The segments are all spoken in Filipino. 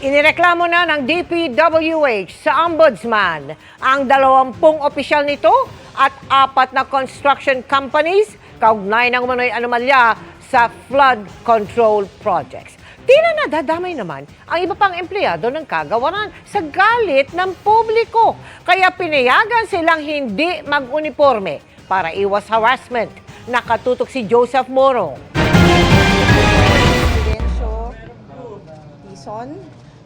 Inireklamo na ng DPWH sa Ombudsman ang 20 opisyal nito at 4 na construction companies kaugnay ng umano'y anomalya sa flood control projects. Tila nadadamay naman ang iba pang empleyado ng kagawaran sa galit ng publiko. Kaya pinayagan silang hindi mag-uniforme para iwas harassment. Nakatutok si Joseph Morong.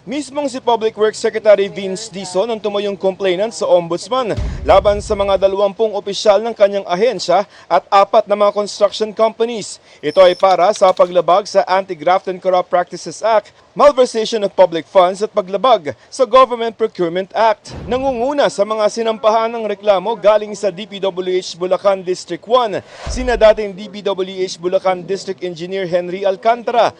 Mismong si Public Works Secretary Vince Dizon ang tumayong complainant sa Ombudsman laban sa mga 20 opisyal ng kanyang ahensya at 4 na mga construction companies. Ito ay para sa paglabag sa Anti-Graft and Corrupt Practices Act, malversation of public funds at paglabag sa Government Procurement Act. Nangunguna sa mga sinampahan ng reklamo galing sa DPWH Bulacan District 1, sina dating DPWH Bulacan District Engineer Henry Alcantara,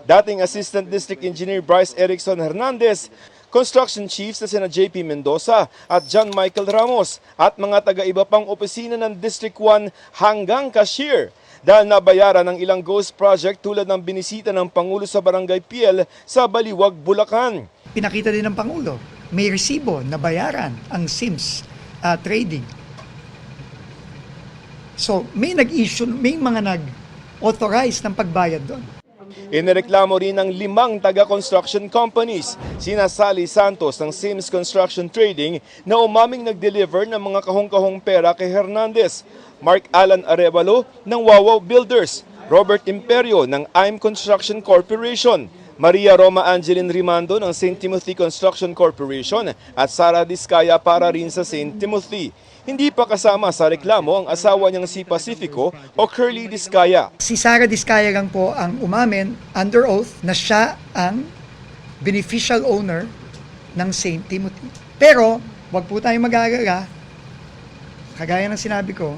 dating Assistant District Engineer Bryce Erickson Hernandez, Construction Chiefs na sina JP Mendoza at John Michael Ramos at mga taga-iba pang opisina ng District 1 hanggang cashier dahil nabayaran ng ilang ghost project tulad ng binisita ng Pangulo sa Barangay Piel sa Baliwag, Bulacan. Pinakita din ng Pangulo, may resibo na bayaran ang Sims trading. So may nag-issue, may mga nag-authorize ng pagbayad doon. Inireklamo rin ng 5 taga-construction companies, sina Sally Santos ng Sims Construction Trading na umaming nag-deliver ng mga kahong-kahong pera kay Hernandez, Mark Alan Arevalo ng Wawaw Builders, Robert Imperio ng IM Construction Corporation, Maria Roma Angeline Rimando ng St. Timothy Construction Corporation at Sara Discaya para rin sa St. Timothy. Hindi pa kasama sa reklamo ang asawa niyang si Pacifico o Curly Discaya. Si Sara Discaya lang po ang umamin under oath na siya ang beneficial owner ng St. Timothy. Pero, wag po tayong mag-aalala, kagaya ng sinabi ko,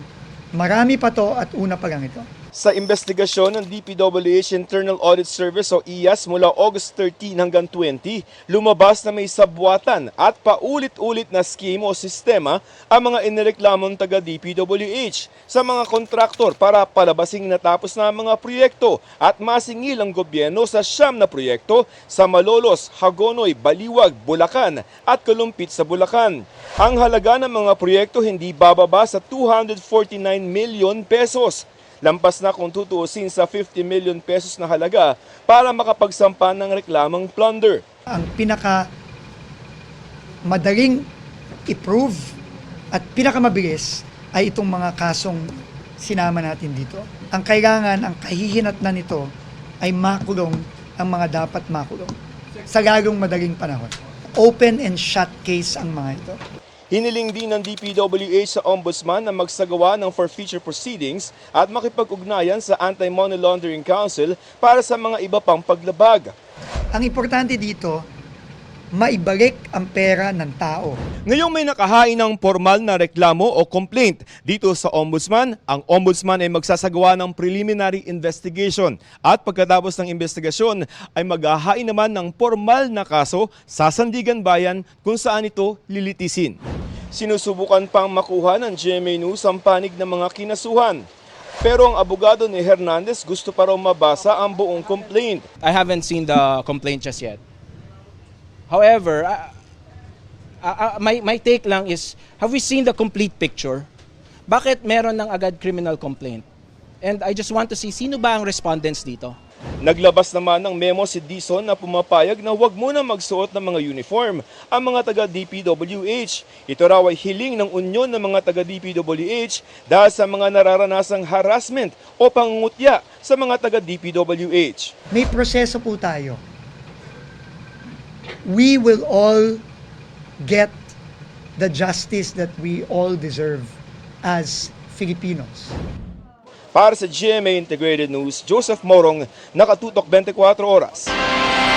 marami pa to at una pa lang ito. Sa investigasyon ng DPWH Internal Audit Service o IAS mula August 13 hanggang 20, lumabas na may sabwatan at paulit-ulit na scheme o sistema ang mga inireklamong taga DPWH sa mga kontraktor para palabasing natapos na ang mga proyekto at masingil ang gobyerno sa 9 na proyekto sa Malolos, Hagonoy, Baliwag, Bulacan at Kalumpit sa Bulacan. Ang halaga ng mga proyekto hindi bababa sa 249 million pesos. Lampas na kung tutuusin sa 50 million pesos na halaga para makapagsampa ng reklamang plunder. Ang pinaka madaling i-prove at pinakamabilis ay itong mga kasong sinama natin dito. Ang kailangan, ang kahihinatnan nito ay makulong ang mga dapat makulong sa lalong madaling panahon. Open and shut case ang mga ito. Hiniling din ng DPWH sa Ombudsman na magsagawa ng forfeiture proceedings at makipag-ugnayan sa Anti-Money Laundering Council para sa mga iba pang paglabag. Ang importante dito, maibalik ang pera ng tao. Ngayong may nakahain ng formal na reklamo o complaint dito sa Ombudsman, ang Ombudsman ay magsasagawa ng preliminary investigation at pagkatapos ng investigasyon ay maghahain naman ng formal na kaso sa Sandigan Bayan kung saan ito lilitisin. Sinusubukan pang makuha ng GMA News ang panig ng mga kinasuhan. Pero ang abogado ni Hernandez gusto pa raw mabasa ang buong complaint. I haven't seen the complaint just yet. However, my take lang is, have we seen the complete picture? Bakit meron ng agad criminal complaint? And I just want to see, sino ba ang respondents dito? Naglabas naman ng memo si Dizon na pumapayag na huwag muna magsuot ng mga uniform ang mga taga-DPWH. Ito raw ay hiling ng unyon ng mga taga-DPWH dahil sa mga nararanasang harassment o pangungutya sa mga taga-DPWH. May proseso po tayo. We will all get the justice that we all deserve as Filipinos. Para sa GMA Integrated News, Joseph Morong, Nakatutok 24 Oras.